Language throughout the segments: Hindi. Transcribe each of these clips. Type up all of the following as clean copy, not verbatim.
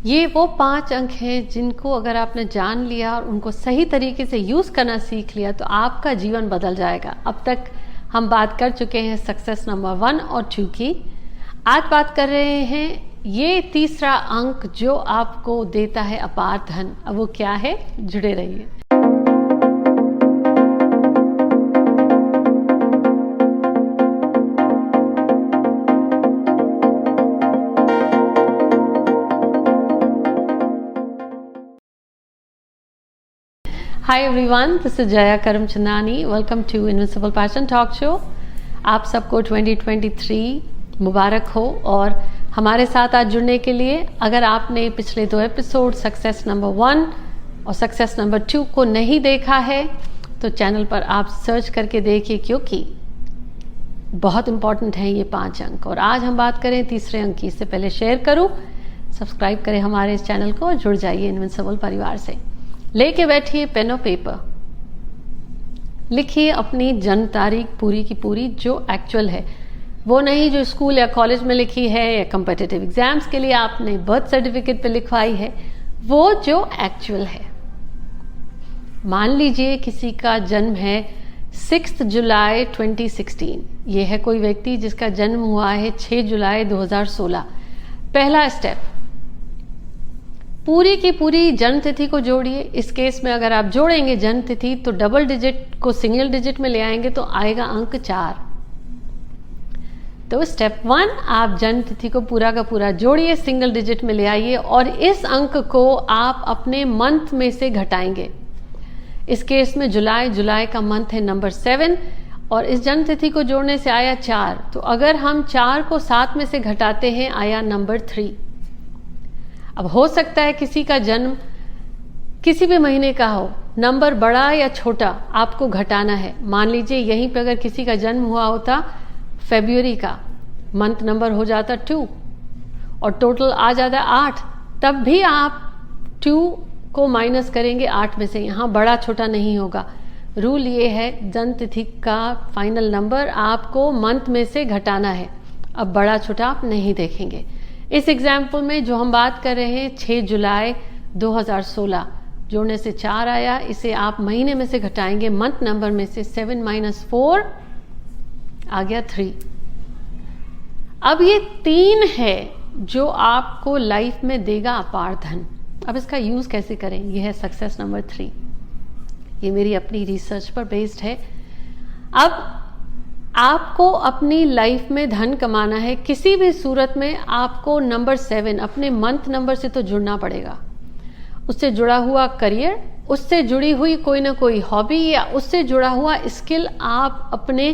ये वो 5 अंक हैं जिनको अगर आपने जान लिया और उनको सही तरीके से यूज़ करना सीख लिया तो आपका जीवन बदल जाएगा। अब तक हम बात कर चुके हैं सक्सेस नंबर 1 और 2 की। आज बात कर रहे हैं ये तीसरा अंक जो आपको देता है अपार धन। अब वो क्या है, जुड़े रहिए। Hi everyone, this is Jaya Karamchandani. Welcome to Invincible Passion Talk Show. आप सबको 2023 मुबारक हो और हमारे साथ आज जुड़ने के लिए अगर आपने पिछले 2 एपिसोड सक्सेस नंबर 1 और सक्सेस नंबर 2 को नहीं देखा है तो चैनल पर आप सर्च करके देखिए, क्योंकि बहुत इम्पॉर्टेंट है ये 5 अंक। और आज हम बात करें तीसरे अंक की। इससे पहले शेयर करूं, सब्सक्राइब करें हमारे इस चैनल को, जुड़ जाइए इनविंसिबल परिवार से। लेके बैठिए पेन और पेपर, लिखिए अपनी जन्म तारीख पूरी की पूरी जो एक्चुअल है, वो नहीं जो स्कूल या कॉलेज में लिखी है या कम्पिटिटिव एग्जाम्स के लिए आपने बर्थ सर्टिफिकेट पे लिखवाई है, वो जो एक्चुअल है। मान लीजिए किसी का जन्म है 6 जुलाई 2016। ये है कोई व्यक्ति जिसका जन्म हुआ है 6 जुलाई 2016। पहला स्टेप, पूरी की पूरी जन्म तिथि को जोड़िए। इस केस में अगर आप जोड़ेंगे जन्म तिथि तो डबल डिजिट को सिंगल डिजिट में ले आएंगे तो आएगा अंक 4। तो स्टेप 1, आप जन्म तिथि को पूरा का पूरा जोड़िए, सिंगल डिजिट में ले आइए और इस अंक को आप अपने मंथ में से घटाएंगे। इस केस में जुलाई का मंथ है नंबर 7 और इस जन्म तिथि को जोड़ने से आया 4। तो अगर हम 4 को 7 में से घटाते हैं आया नंबर 3। अब हो सकता है किसी का जन्म किसी भी महीने का हो, नंबर बड़ा या छोटा आपको घटाना है। मान लीजिए यहीं पे अगर किसी का जन्म हुआ होता फरवरी का, मंथ नंबर हो जाता 2 और टोटल आ जाता 8, तब भी आप 2 को माइनस करेंगे 8 में से। यहाँ बड़ा छोटा नहीं होगा। रूल ये है, जन्म तिथि का फाइनल नंबर आपको मंथ में से घटाना है। अब बड़ा छोटा आप नहीं देखेंगे। इस एग्जाम्पल में जो हम बात कर रहे हैं 6 जुलाई 2016 जोड़ने से 4 आया, इसे आप महीने में से घटाएंगे मंथ नंबर में से। 7 - 4 आ गया 3। अब ये 3 है जो आपको लाइफ में देगा अपार धन। अब इसका यूज कैसे करें, ये है सक्सेस नंबर 3। ये मेरी अपनी रिसर्च पर बेस्ड है। अब आपको अपनी लाइफ में धन कमाना है, किसी भी सूरत में आपको नंबर 7 अपने मंथ नंबर से तो जुड़ना पड़ेगा। उससे जुड़ा हुआ करियर, उससे जुड़ी हुई कोई ना कोई हॉबी या उससे जुड़ा हुआ स्किल आप अपने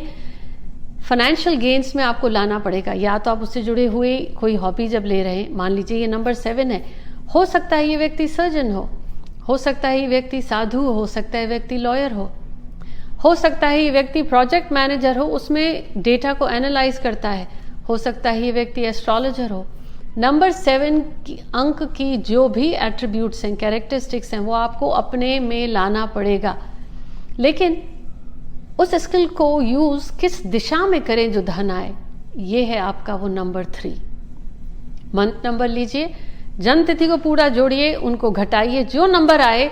फाइनेंशियल गेन्स में आपको लाना पड़ेगा। या तो आप उससे जुड़े हुए कोई हॉबी जब ले रहे हैं, मान लीजिए ये नंबर 7 है, हो सकता है ये व्यक्ति सर्जन हो सकता है ये व्यक्ति साधु हो सकता है व्यक्ति लॉयर हो सकता है ये व्यक्ति प्रोजेक्ट मैनेजर हो, उसमें डेटा को एनालाइज करता है, हो सकता है ये व्यक्ति एस्ट्रोलॉजर हो। नंबर 7 की अंक की जो भी एट्रीब्यूट्स हैं, कैरेक्टरिस्टिक्स हैं, वो आपको अपने में लाना पड़ेगा। लेकिन उस स्किल को यूज किस दिशा में करें जो धन आए, ये है आपका वो नंबर 3। मंथ नंबर लीजिए, जन्म तिथि को पूरा जोड़िए, उनको घटाइए, जो नंबर आए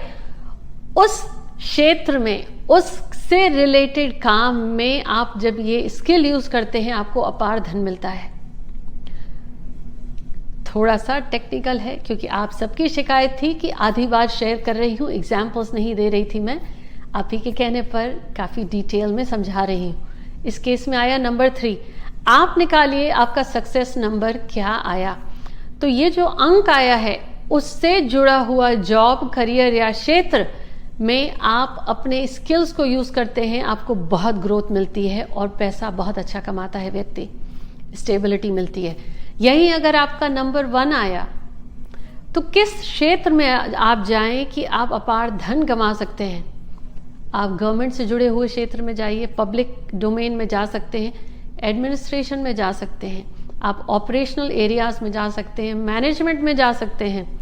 उस क्षेत्र में, उससे रिलेटेड काम में आप जब ये स्किल यूज करते हैं आपको अपार धन मिलता है। थोड़ा सा टेक्निकल है क्योंकि आप सबकी शिकायत थी कि आधी बात शेयर कर रही हूँ, एग्जाम्पल्स नहीं दे रही थी मैं। आप ही के कहने पर काफ़ी डिटेल में समझा रही हूँ। इस केस में आया नंबर 3। आप निकालिए आपका सक्सेस नंबर क्या आया। तो ये जो अंक आया है उससे जुड़ा हुआ जॉब, करियर या क्षेत्र में आप अपने स्किल्स को यूज करते हैं, आपको बहुत ग्रोथ मिलती है और पैसा बहुत अच्छा कमाता है व्यक्ति, स्टेबिलिटी मिलती है। यही अगर आपका नंबर 1 आया तो किस क्षेत्र में आप जाएं कि आप अपार धन कमा सकते हैं। आप गवर्नमेंट से जुड़े हुए क्षेत्र में जाइए, पब्लिक डोमेन में जा सकते हैं, एडमिनिस्ट्रेशन में जा सकते हैं, आप ऑपरेशनल एरियाज में जा सकते हैं, मैनेजमेंट में जा सकते हैं।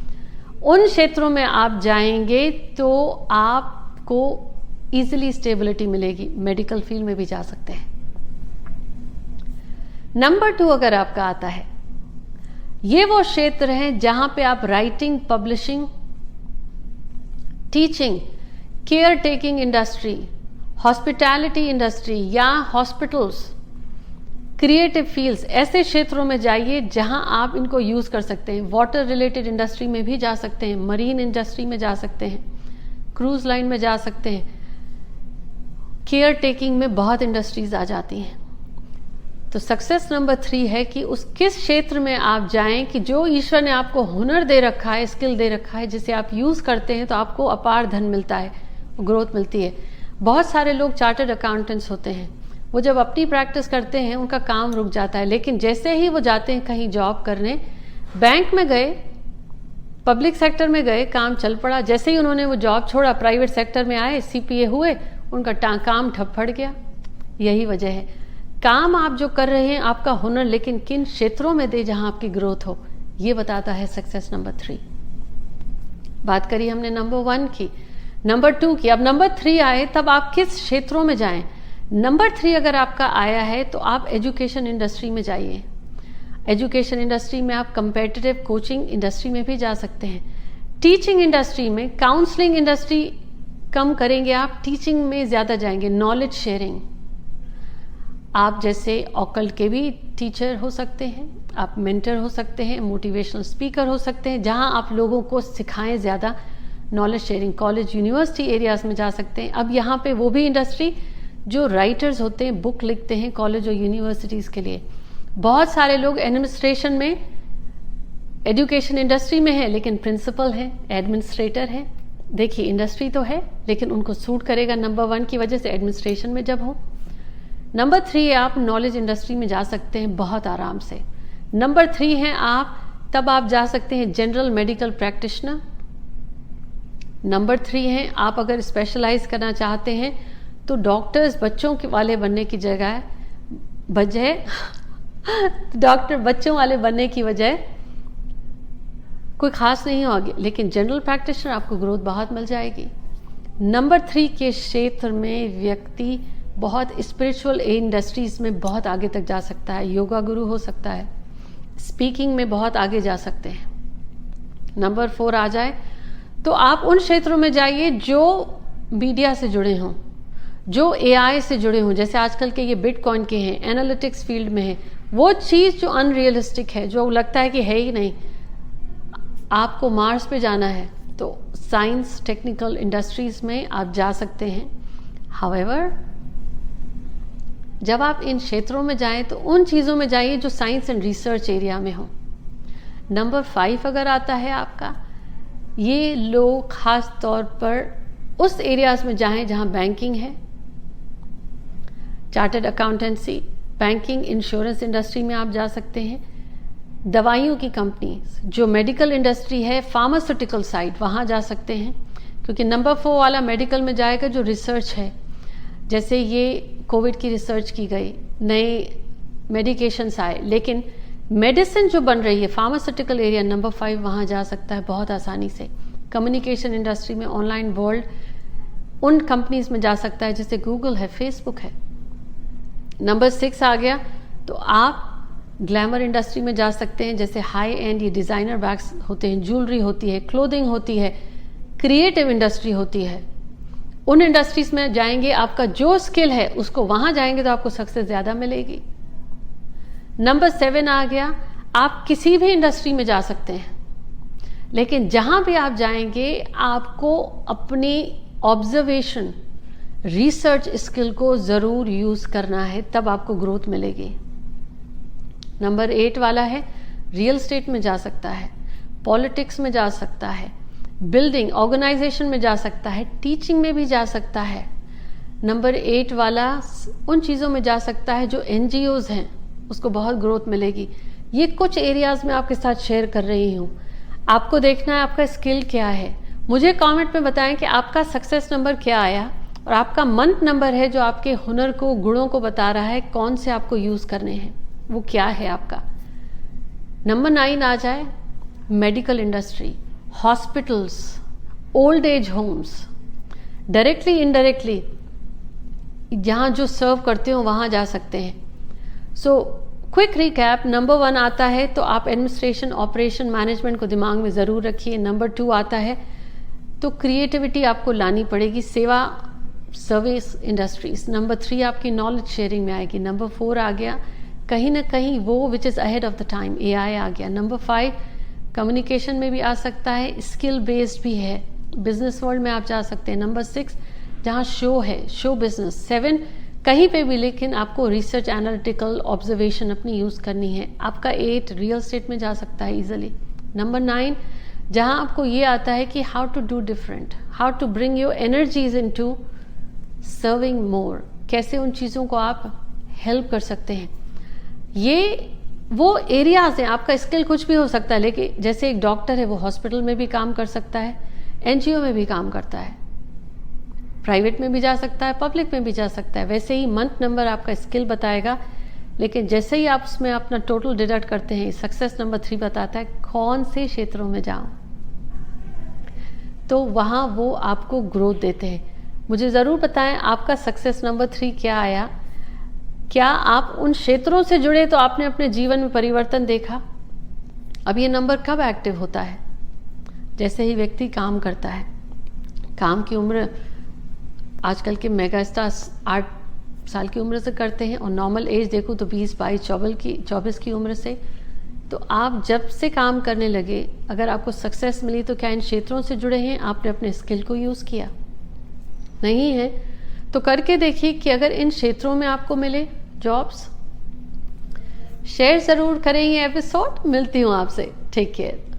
उन क्षेत्रों में आप जाएंगे तो आपको इजीली स्टेबिलिटी मिलेगी। मेडिकल फील्ड में भी जा सकते हैं। नंबर 2 अगर आपका आता है ये वो क्षेत्र हैं जहां पे आप writing, publishing, teaching, care taking industry, hospitality industry या हॉस्पिटल्स, क्रिएटिव फील्ड्स, ऐसे क्षेत्रों में जाइए जहां आप इनको यूज कर सकते हैं। वाटर रिलेटेड इंडस्ट्री में भी जा सकते हैं, मरीन इंडस्ट्री में जा सकते हैं, क्रूज लाइन में जा सकते हैं, केयर टेकिंग में बहुत इंडस्ट्रीज आ जाती हैं। तो सक्सेस नंबर 3 है कि उस किस क्षेत्र में आप जाएं कि जो ईश्वर ने आपको हुनर दे रखा है, स्किल दे रखा है, जिसे आप यूज करते हैं तो आपको अपार धन मिलता है, ग्रोथ मिलती है। बहुत सारे लोग चार्टर्ड अकाउंटेंट्स होते हैं, वो जब अपनी प्रैक्टिस करते हैं उनका काम रुक जाता है, लेकिन जैसे ही वो जाते हैं कहीं जॉब करने, बैंक में गए, पब्लिक सेक्टर में गए, काम चल पड़ा। जैसे ही उन्होंने वो जॉब छोड़ा, प्राइवेट सेक्टर में आए, CPA हुए, उनका काम ठप पड़ गया। यही वजह है, काम आप जो कर रहे हैं, आपका हुनर, लेकिन किन क्षेत्रों में दे जहां आपकी ग्रोथ हो, ये बताता है सक्सेस नंबर 3। बात करी हमने नंबर 1 की, नंबर 2 की, अब नंबर 3 आए, तब आप किस क्षेत्रों में जाएं। नंबर 3 अगर आपका आया है तो आप एजुकेशन इंडस्ट्री में जाइए। एजुकेशन इंडस्ट्री में आप कंपेटिटिव कोचिंग इंडस्ट्री में भी जा सकते हैं, टीचिंग इंडस्ट्री में, काउंसलिंग इंडस्ट्री कम करेंगे आप, टीचिंग में ज्यादा जाएंगे, नॉलेज शेयरिंग। आप जैसे ऑकल्ट के भी टीचर हो सकते हैं, आप मेंटर हो सकते हैं, मोटिवेशनल स्पीकर हो सकते हैं, जहां आप लोगों को सिखाएं ज्यादा, knowledge sharing. College university areas में जा सकते हैं। अब यहाँ पे वो भी इंडस्ट्री जो राइटर्स होते हैं, बुक लिखते हैं कॉलेज और यूनिवर्सिटीज के लिए। बहुत सारे लोग एडमिनिस्ट्रेशन में, एजुकेशन इंडस्ट्री में है, लेकिन प्रिंसिपल हैं, एडमिनिस्ट्रेटर हैं। देखिए इंडस्ट्री तो है, लेकिन उनको सूट करेगा नंबर 1 की वजह से एडमिनिस्ट्रेशन में जब हो। नंबर 3 आप नॉलेज इंडस्ट्री में जा सकते हैं बहुत आराम से। नंबर 3 है आप, तब आप जा सकते हैं जनरल मेडिकल प्रैक्टिशनर। नंबर 3 है आप अगर स्पेशलाइज करना चाहते हैं तो डॉक्टर्स बच्चों के वाले बनने की बजाय डॉक्टर बच्चों वाले बनने की वजह कोई खास नहीं होगी, लेकिन जनरल प्रैक्टिशनर आपको ग्रोथ बहुत मिल जाएगी। नंबर 3 के क्षेत्र में व्यक्ति बहुत स्पिरिचुअल इंडस्ट्रीज में बहुत आगे तक जा सकता है, योगा गुरु हो सकता है, स्पीकिंग में बहुत आगे जा सकते हैं। नंबर 4 आ जाए तो आप उन क्षेत्रों में जाइए जो मीडिया से जुड़े हों, जो AI से जुड़े हों, जैसे आजकल के ये बिटकॉइन के हैं, एनालिटिक्स फील्ड में है, वो चीज़ जो अनरियलिस्टिक है, जो लगता है कि है ही नहीं। आपको मार्स पे जाना है तो साइंस टेक्निकल इंडस्ट्रीज में आप जा सकते हैं। हाउएवर जब आप इन क्षेत्रों में जाएं तो उन चीज़ों में जाइए जो साइंस एंड रिसर्च एरिया में हो। नंबर 5 अगर आता है आपका, ये लोग खास तौर पर उस एरियाज में जाएं जहां बैंकिंग है, chartered accountancy, banking, insurance industry में आप जा सकते हैं। दवाइयों की कंपनी, जो मेडिकल इंडस्ट्री है, फार्मास्यूटिकल साइड, वहाँ जा सकते हैं, क्योंकि नंबर 4 वाला मेडिकल में जाएगा जो रिसर्च है। जैसे ये कोविड की रिसर्च की गई, नए मेडिकेशंस आए, लेकिन मेडिसिन जो बन रही है, फार्मास्यूटिकल एरिया, नंबर 5 वहाँ जा सकता है बहुत आसानी से। कम्युनिकेशन इंडस्ट्री में, ऑनलाइन वर्ल्ड, उन कंपनीज में जा सकता है जैसे गूगल है, फेसबुक है। नंबर 6 आ गया तो आप ग्लैमर इंडस्ट्री में जा सकते हैं, जैसे हाई एंड ये डिज़ाइनर बैग्स होते हैं, ज्वेलरी होती है, क्लोथिंग होती है, क्रिएटिव इंडस्ट्री होती है। उन इंडस्ट्रीज में जाएंगे, आपका जो स्किल है उसको वहाँ जाएंगे तो आपको सक्सेस ज़्यादा मिलेगी। नंबर 7 आ गया, आप किसी भी इंडस्ट्री में जा सकते हैं, लेकिन जहाँ भी आप जाएंगे आपको अपनी ऑब्जर्वेशन, रिसर्च स्किल को ज़रूर यूज़ करना है, तब आपको ग्रोथ मिलेगी। नंबर 8 वाला है, रियल एस्टेट में जा सकता है, पॉलिटिक्स में जा सकता है, बिल्डिंग ऑर्गेनाइजेशन में जा सकता है, टीचिंग में भी जा सकता है। नंबर 8 वाला उन चीज़ों में जा सकता है जो NGOs हैं, उसको बहुत ग्रोथ मिलेगी। ये कुछ एरियाज में आपके साथ शेयर कर रही हूँ। आपको देखना है आपका स्किल क्या है। मुझे कमेंट में बताएं कि आपका सक्सेस नंबर क्या आया, और आपका मंथ नंबर है जो आपके हुनर को, गुणों को बता रहा है कौन से आपको यूज़ करने हैं, वो क्या है आपका। नंबर 9 आ जाए, medical industry, hospitals, old age homes, directly indirectly जहाँ जो सर्व करते हो वहाँ जा सकते हैं। सो क्विक रिकैप, नंबर 1 आता है तो आप एडमिनिस्ट्रेशन, ऑपरेशन, मैनेजमेंट को दिमाग में ज़रूर रखिए। नंबर 2 आता है तो क्रिएटिविटी आपको लानी पड़ेगी, सेवा, सर्विस इंडस्ट्रीज। नंबर 3 आपकी नॉलेज शेयरिंग में आएगी। नंबर 4 आ गया कहीं ना कहीं वो which is ahead of the time, AI आ गया। नंबर 5 कम्युनिकेशन में भी आ सकता है, स्किल बेस्ड भी है, बिजनेस वर्ल्ड में आप जा सकते हैं। नंबर 6 जहाँ शो है, शो बिजनेस। 7 कहीं पे भी, लेकिन आपको रिसर्च, एनालिटिकल, ऑब्जर्वेशन अपनी यूज़ करनी है। आपका 8 रियल स्टेट में जा सकता है इजीली। नंबर 9 जहाँ आपको ये आता है कि how to do different, how to bring your energies into serving more, कैसे उन चीज़ों को आप हेल्प कर सकते हैं। ये वो एरियाज हैं, आपका स्किल कुछ भी हो सकता है, लेकिन जैसे एक डॉक्टर है वो हॉस्पिटल में भी काम कर सकता है, NGO में भी काम करता है, प्राइवेट में भी जा सकता है, पब्लिक में भी जा सकता है। वैसे ही मंथ नंबर आपका स्किल बताएगा, लेकिन जैसे ही आप उसमें अपना टोटल डिडक्ट करते हैं, सक्सेस नंबर 3 बताता है कौन से क्षेत्रों में जाऊं, तो वहाँ वो आपको ग्रोथ देते हैं। मुझे ज़रूर बताएं आपका सक्सेस नंबर 3 क्या आया। क्या आप उन क्षेत्रों से जुड़े तो आपने अपने जीवन में परिवर्तन देखा? अब ये नंबर कब एक्टिव होता है? जैसे ही व्यक्ति काम करता है। काम की उम्र आजकल के मेगा स्टार्स 8 साल की उम्र से करते हैं, और नॉर्मल एज देखो तो 20, 22, 24 की उम्र से। तो आप जब से काम करने लगे, अगर आपको सक्सेस मिली तो क्या इन क्षेत्रों से जुड़े हैं? आपने अपने स्किल को यूज़ किया? नहीं है तो करके देखिए कि अगर इन क्षेत्रों में आपको मिले जॉब्स। शेयर ज़रूर करें ये एपिसोड। मिलती हूँ आपसे, टेक केयर।